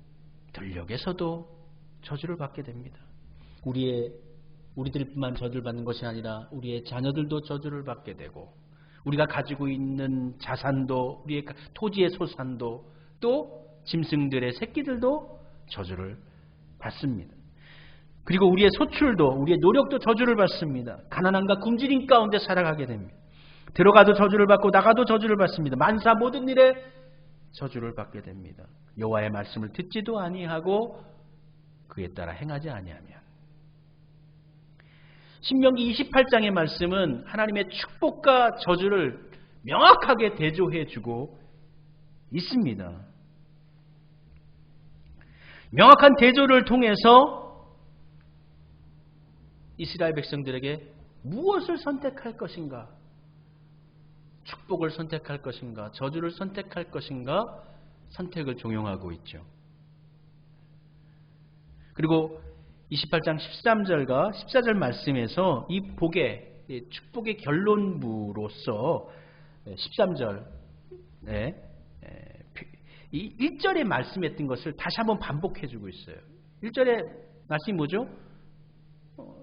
들녘에서도 저주를 받게 됩니다. 우리들만 저주를 받는 것이 아니라 우리의 자녀들도 저주를 받게 되고 우리가 가지고 있는 자산도 우리의 토지의 소산도 또 짐승들의 새끼들도 저주를 받습니다. 그리고 우리의 소출도 우리의 노력도 저주를 받습니다. 가난함과 굶주림 가운데 살아가게 됩니다. 들어가도 저주를 받고 나가도 저주를 받습니다. 만사 모든 일에 저주를 받게 됩니다. 여호와의 말씀을 듣지도 아니하고 그에 따라 행하지 아니하면. 신명기 28장의 말씀은 하나님의 축복과 저주를 명확하게 대조해 주고 있습니다. 명확한 대조를 통해서 이스라엘 백성들에게 무엇을 선택할 것인가? 축복을 선택할 것인가? 저주를 선택할 것인가? 선택을 종용하고 있죠. 그리고 28장 13절과 14절 말씀에서 이 복의 축복의 결론부로서 13절 이 1절에 말씀했던 것을 다시 한번 반복해주고 있어요. 1절에 말씀이 뭐죠?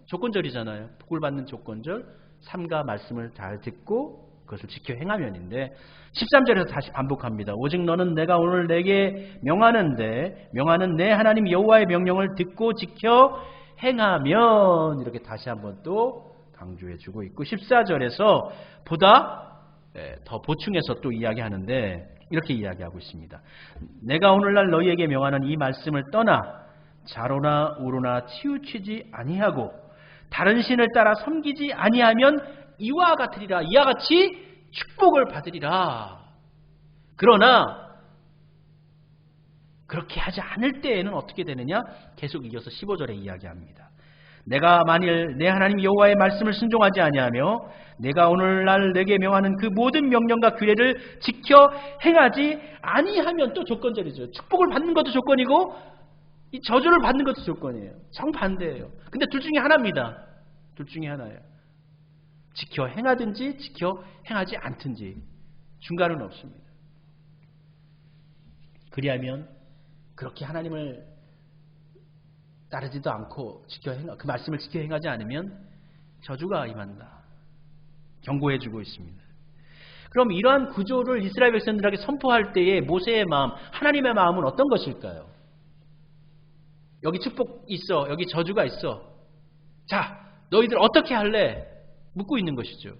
조건절이잖아요. 복을 받는 조건절, 삼가 말씀을 잘 듣고 그것을 지켜 행하면인데 13절에서 다시 반복합니다. 오직 너는 내가 오늘 내게 명하는 내 하나님 여호와의 명령을 듣고 지켜 행하면, 이렇게 다시 한번 또 강조해주고 있고 14절에서 보다 더 보충해서 또 이야기하는데 이렇게 이야기하고 있습니다. 내가 오늘날 너희에게 명하는 이 말씀을 떠나 자로나 우로나 치우치지 아니하고 다른 신을 따라 섬기지 아니하면 이와 같으리라. 이와 같이 축복을 받으리라. 그러나 그렇게 하지 않을 때에는 어떻게 되느냐? 계속 이어서 15절에 이야기합니다. 내가 만일 내 하나님 여호와의 말씀을 순종하지 아니하며 내가 오늘날 내게 명하는 그 모든 명령과 규례를 지켜 행하지 아니하면, 또 조건절이죠. 축복을 받는 것도 조건이고 이 저주를 받는 것도 조건이에요. 정반대예요. 근데 둘 중에 하나입니다. 둘 중에 하나예요. 지켜 행하든지 지켜 행하지 않든지, 중간은 없습니다. 그리하면 그렇게 하나님을 따르지도 않고 그 말씀을 지켜 행하지 않으면 저주가 임한다. 경고해주고 있습니다. 그럼 이러한 구조를 이스라엘 백성들에게 선포할 때에 모세의 마음, 하나님의 마음은 어떤 것일까요? 여기 축복이 있어, 여기 저주가 있어. 자, 너희들 어떻게 할래? 묻고 있는 것이죠.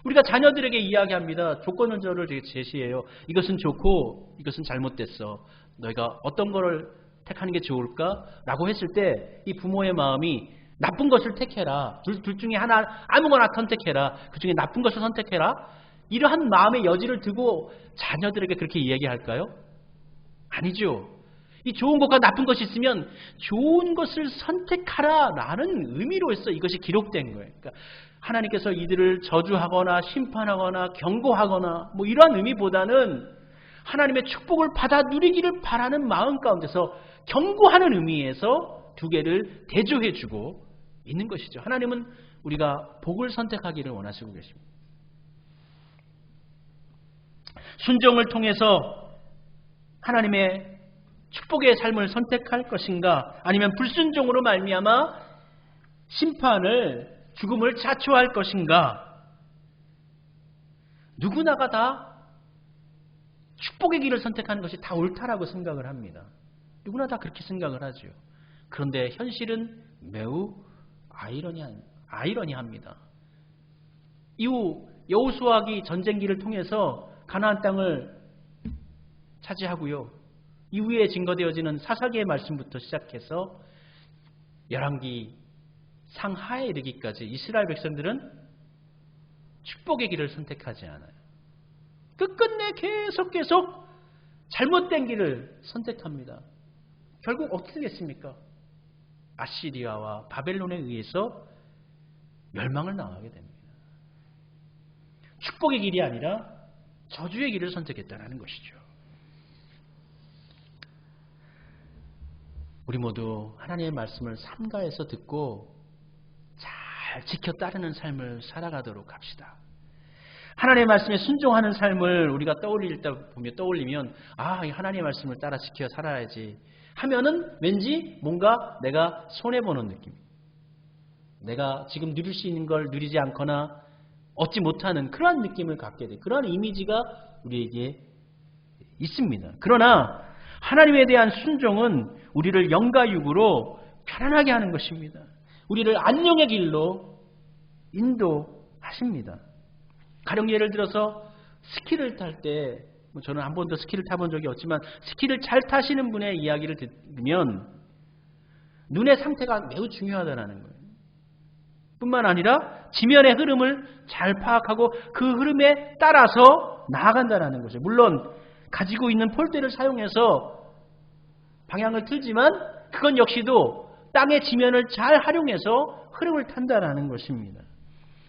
우리가 자녀들에게 이야기합니다. 조건절을 제시해요. 이것은 좋고 이것은 잘못됐어. 너희가 어떤 거를 택하는 게 좋을까? 라고 했을 때 이 부모의 마음이 나쁜 것을 택해라. 둘 중에 하나, 아무거나 선택해라. 그 중에 나쁜 것을 선택해라. 이러한 마음의 여지를 두고 자녀들에게 그렇게 이야기할까요? 아니죠. 이 좋은 것과 나쁜 것이 있으면 좋은 것을 선택하라 라는 의미로서 이것이 기록된 거예요. 그러니까 하나님께서 이들을 저주하거나 심판하거나 경고하거나 뭐 이러한 의미보다는 하나님의 축복을 받아 누리기를 바라는 마음 가운데서 경고하는 의미에서 두 개를 대조해주고 있는 것이죠. 하나님은 우리가 복을 선택하기를 원하시고 계십니다. 순종을 통해서 하나님의 축복의 삶을 선택할 것인가, 아니면 불순종으로 말미암아 심판을, 죽음을 자초할 것인가. 누구나가 다 축복의 길을 선택하는 것이 다 옳다라고 생각을 합니다. 누구나 다 그렇게 생각을 하죠. 그런데 현실은 매우 아이러니합니다. 이후 여호수아기 전쟁기를 통해서 가나안 땅을 차지하고요. 이후에 증거되어지는 사사기의 말씀부터 시작해서 열왕기 상하에 이르기까지 이스라엘 백성들은 축복의 길을 선택하지 않아요. 끝끝내 계속 잘못된 길을 선택합니다. 결국 어떻게 됐습니까? 아시리아와 바벨론에 의해서 멸망을 당하게 됩니다. 축복의 길이 아니라 저주의 길을 선택했다는 것이죠. 우리 모두 하나님의 말씀을 삼가해서 듣고 잘 지켜 따르는 삶을 살아가도록 합시다. 하나님의 말씀에 순종하는 삶을 우리가 떠올리면 하나님의 말씀을 따라 지켜 살아야지 하면은 왠지 뭔가 내가 손해보는 느낌, 내가 지금 누릴 수 있는 걸 누리지 않거나 얻지 못하는 그러한 느낌을 갖게 돼. 그러한 이미지가 우리에게 있습니다. 그러나 하나님에 대한 순종은 우리를 영과 육으로 편안하게 하는 것입니다. 우리를 안녕의 길로 인도하십니다. 가령 예를 들어서 스키를 탈 때, 저는 한 번도 스키를 타본 적이 없지만 스키를 잘 타시는 분의 이야기를 들으면 눈의 상태가 매우 중요하다는 거예요. 뿐만 아니라 지면의 흐름을 잘 파악하고 그 흐름에 따라서 나아간다는 거죠. 물론 가지고 있는 폴대를 사용해서 방향을 틀지만 그건 역시도 땅의 지면을 잘 활용해서 흐름을 탄다라는 것입니다.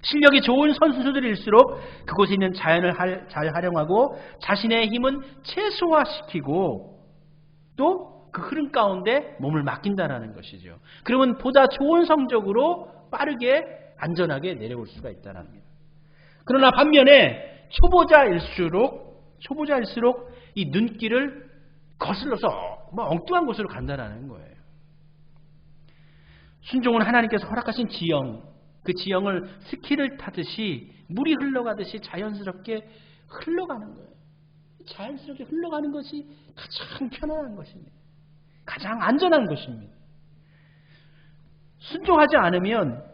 실력이 좋은 선수들일수록 그곳에 있는 자연을 잘 활용하고 자신의 힘은 최소화시키고 또 그 흐름 가운데 몸을 맡긴다라는 것이죠. 그러면 보다 좋은 성적으로 빠르게 안전하게 내려올 수가 있다는 겁니다. 그러나 반면에 초보자일수록 이 눈길을 거슬러서 엉뚱한 곳으로 간다라는 거예요. 순종은 하나님께서 허락하신 지형, 그 지형을 스키를 타듯이 물이 흘러가듯이 자연스럽게 흘러가는 거예요. 자연스럽게 흘러가는 것이 가장 편안한 것입니다. 가장 안전한 것입니다. 순종하지 않으면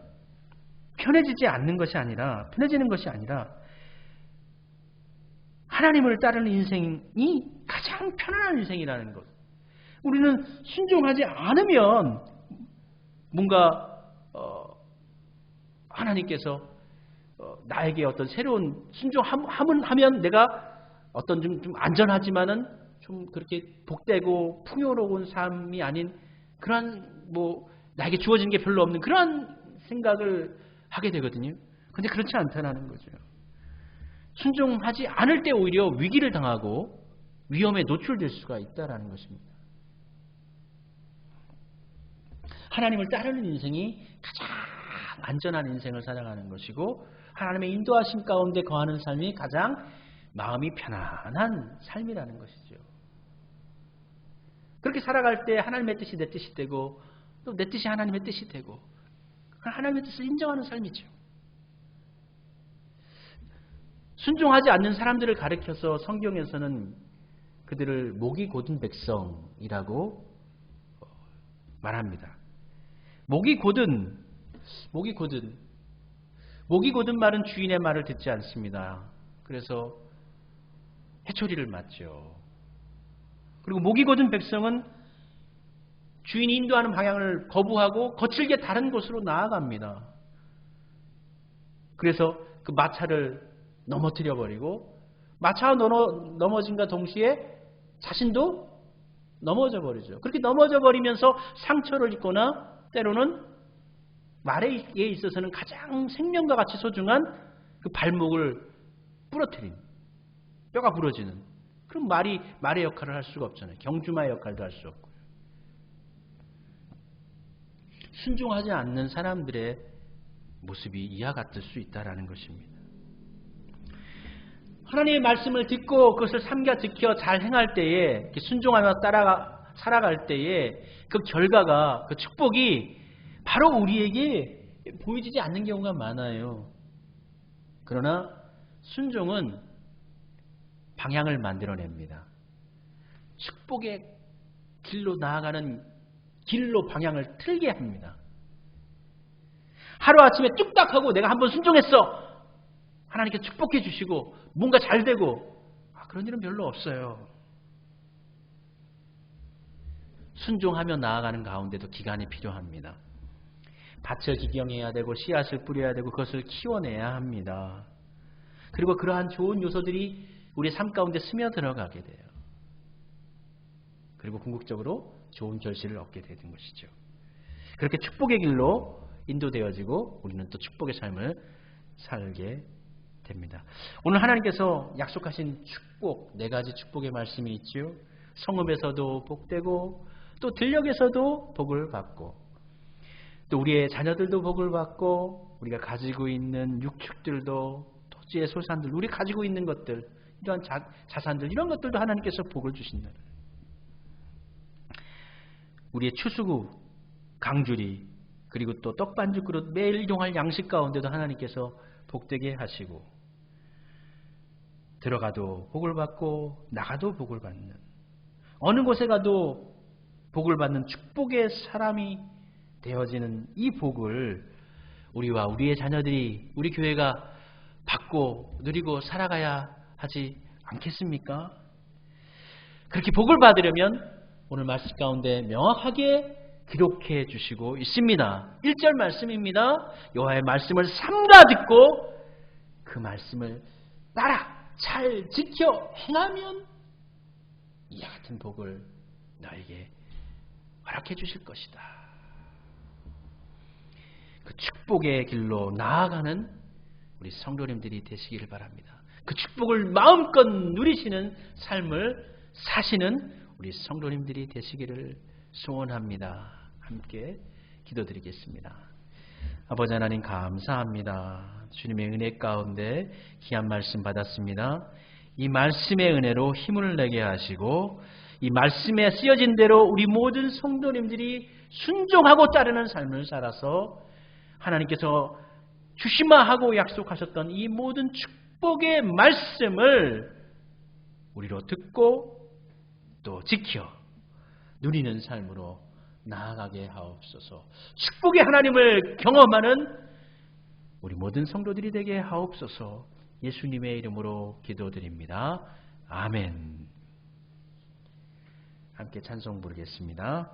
편해지는 것이 아니라 하나님을 따르는 인생이 가장 편안한 인생이라는 것. 우리는 순종하지 않으면 뭔가 하나님께서 나에게 어떤 새로운 순종하면 내가 어떤 좀 안전하지만은 좀 그렇게 복되고 풍요로운 삶이 아닌 그러한 나에게 주어진 게 별로 없는 그러한 생각을 하게 되거든요. 근데 그렇지 않다는 거죠. 순종하지 않을 때 오히려 위기를 당하고 위험에 노출될 수가 있다는 것입니다. 하나님을 따르는 인생이 가장 안전한 인생을 살아가는 것이고 하나님의 인도하심 가운데 거하는 삶이 가장 마음이 편안한 삶이라는 것이죠. 그렇게 살아갈 때 하나님의 뜻이 내 뜻이 되고 또 내 뜻이 하나님의 뜻이 되고 하나님의 뜻을 인정하는 삶이죠. 순종하지 않는 사람들을 가리켜서 성경에서는 그들을 목이 곧은 백성이라고 말합니다. 목이 곧은 말은 주인의 말을 듣지 않습니다. 그래서 해초리를 맞죠. 그리고 목이 곧은 백성은 주인이 인도하는 방향을 거부하고 거칠게 다른 곳으로 나아갑니다. 그래서 그 마차를 넘어뜨려 버리고 마차가 넘어짐과 동시에 자신도 넘어져 버리죠. 그렇게 넘어져 버리면서 상처를 입거나 때로는 말에 있어서는 가장 생명과 같이 소중한 그 발목을 부러뜨린 뼈가 부러지는 그럼 말의 역할을 할 수가 없잖아요. 경주마의 역할도 할 수 없고요. 순종하지 않는 사람들의 모습이 이와 같을 수 있다는 것입니다. 하나님의 말씀을 듣고 그것을 삼가 지켜 잘 행할 때에 순종하며 살아갈 때에 그 결과가 그 축복이 바로 우리에게 보여지지 않는 경우가 많아요. 그러나 순종은 방향을 만들어냅니다. 축복의 길로 나아가는 길로 방향을 틀게 합니다. 하루아침에 뚝딱 하고 내가 한번 순종했어. 하나님께 축복해 주시고 뭔가 잘 되고 그런 일은 별로 없어요. 순종하며 나아가는 가운데도 기간이 필요합니다. 밭을 기경해야 되고 씨앗을 뿌려야 되고 그것을 키워내야 합니다. 그리고 그러한 좋은 요소들이 우리 삶 가운데 스며들어가게 돼요. 그리고 궁극적으로 좋은 결실을 얻게 되는 것이죠. 그렇게 축복의 길로 인도되어지고 우리는 또 축복의 삶을 살게 됩니다. 오늘 하나님께서 약속하신 축복, 4가지 축복의 말씀이 있죠. 성읍에서도 복되고 또 들녘에서도 복을 받고 또 우리의 자녀들도 복을 받고 우리가 가지고 있는 육축들도 토지의 소산들, 우리 가지고 있는 것들, 이러한 자산들, 이런 것들도 하나님께서 복을 주신다. 우리의 추수구, 강주리, 그리고 또 떡반죽 그릇 매일 일용할 양식 가운데도 하나님께서 복되게 하시고 들어가도 복을 받고 나가도 복을 받는, 어느 곳에 가도 복을 받는 축복의 사람이 되어지는 이 복을 우리와 우리의 자녀들이, 우리 교회가 받고 누리고 살아가야 하지 않겠습니까? 그렇게 복을 받으려면 오늘 말씀 가운데 명확하게 기록해 주시고 있습니다. 1절 말씀입니다. 여호와의 말씀을 삼가 듣고 그 말씀을 따라 잘 지켜 행하면 이와 같은 복을 너에게 허락해 주실 것이다. 그 축복의 길로 나아가는 우리 성도님들이 되시기를 바랍니다. 그 축복을 마음껏 누리시는 삶을 사시는 우리 성도님들이 되시기를 소원합니다. 함께 기도드리겠습니다. 아버지 하나님 감사합니다. 주님의 은혜 가운데 귀한 말씀 받았습니다. 이 말씀의 은혜로 힘을 내게 하시고 이 말씀에 쓰여진 대로 우리 모든 성도님들이 순종하고 따르는 삶을 살아서 하나님께서 주시마 하고 약속하셨던 이 모든 축복의 말씀을 우리로 듣고 또 지켜 누리는 삶으로 나아가게 하옵소서. 축복의 하나님을 경험하는 우리 모든 성도들이 되게 하옵소서. 예수님의 이름으로 기도드립니다. 아멘. 함께 찬송 부르겠습니다.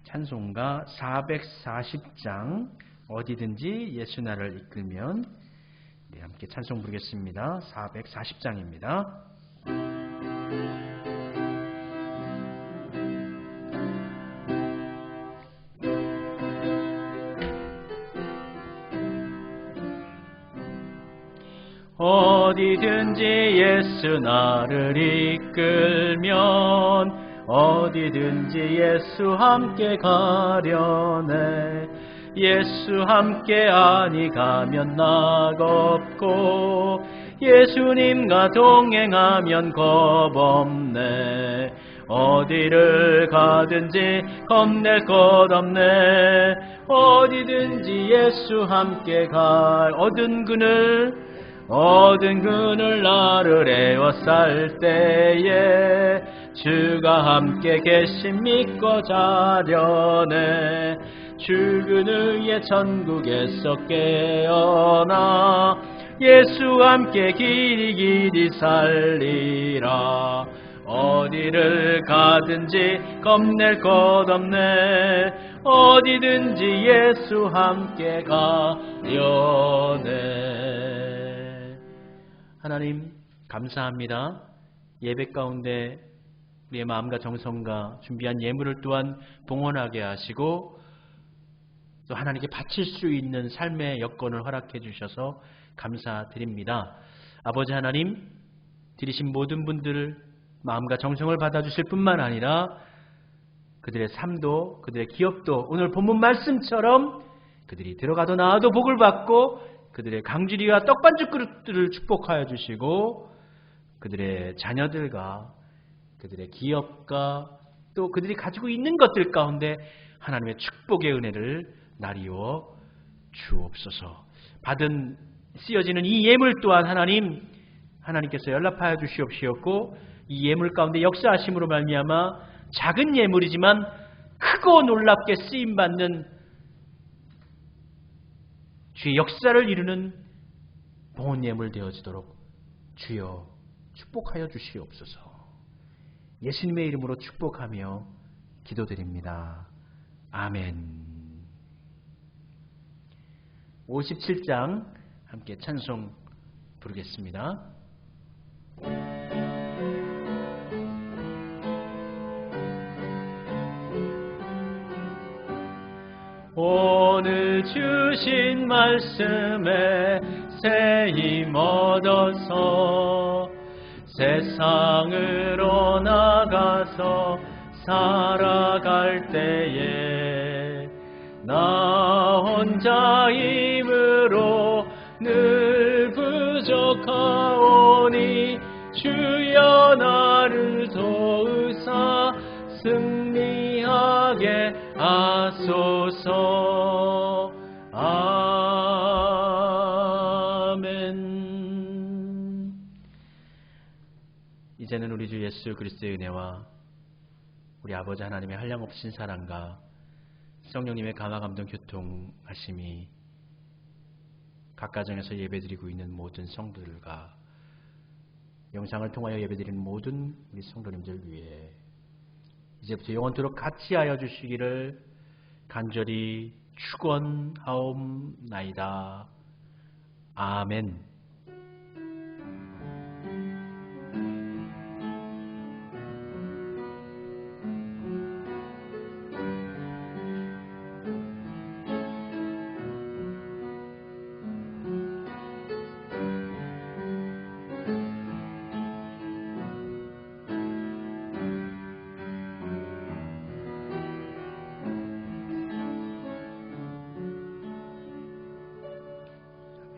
찬송가 440장 어디든지 예수 나를 이끌면, 네, 함께 찬송 부르겠습니다. 440장입니다. 어디든지 예수 나를 이끌면 어디든지 예수 함께 가려네. 예수 함께 아니 가면 낙없고 예수님과 동행하면 겁없네. 어디를 가든지 겁낼 것 없네. 어디든지 예수 함께 가. 얻은 그늘 나를 에워쌀 때에 주가 함께 계심 믿고 자려네. 주 그늘의 천국에서 깨어나 예수 함께 길이 살리라. 어디를 가든지 겁낼 것 없네. 어디든지 예수 함께 가려네. 하나님 감사합니다. 예배 가운데 우리의 마음과 정성과 준비한 예물을 또한 봉헌하게 하시고 또 하나님께 바칠 수 있는 삶의 여건을 허락해 주셔서 감사드립니다. 아버지 하나님, 드리신 모든 분들 마음과 정성을 받아주실 뿐만 아니라 그들의 삶도 그들의 기업도 오늘 본문 말씀처럼 그들이 들어가도 나와도 복을 받고 그들의 강주리와 떡반죽 그릇들을 축복하여 주시고 그들의 자녀들과 그들의 기업과 또 그들이 가지고 있는 것들 가운데 하나님의 축복의 은혜를 나리워 주옵소서. 받은 쓰여지는 이 예물 또한 하나님께서 연락하여 주시옵시었고 이 예물 가운데 역사하심으로 말미암아 작은 예물이지만 크고 놀랍게 쓰임받는 주의 역사를 이루는 봉헌 예물 되어지도록 주여 축복하여 주시옵소서. 예수님의 이름으로 축복하며 기도드립니다. 아멘. 57장 함께 찬송 부르겠습니다. 오늘 주신 말씀에 새 힘 얻어서 세상으로 나가서 살아갈 때에 나 혼자 힘으로 늘 부족하오니 주여 나를 도우사 승리하게 하소서. 아멘. 이제는 우리 주 예수 그리스도의 은혜와 우리 아버지 하나님의 한량없으신 사랑과 성령님의 감화 감동 교통하심이 각 가정에서 예배드리고 있는 모든 성도들과 영상을 통하여 예배드리는 모든 우리 성도님들 위해 이제부터 영원토록 같이 하여 주시기를 간절히 축원하옵나이다. 아멘.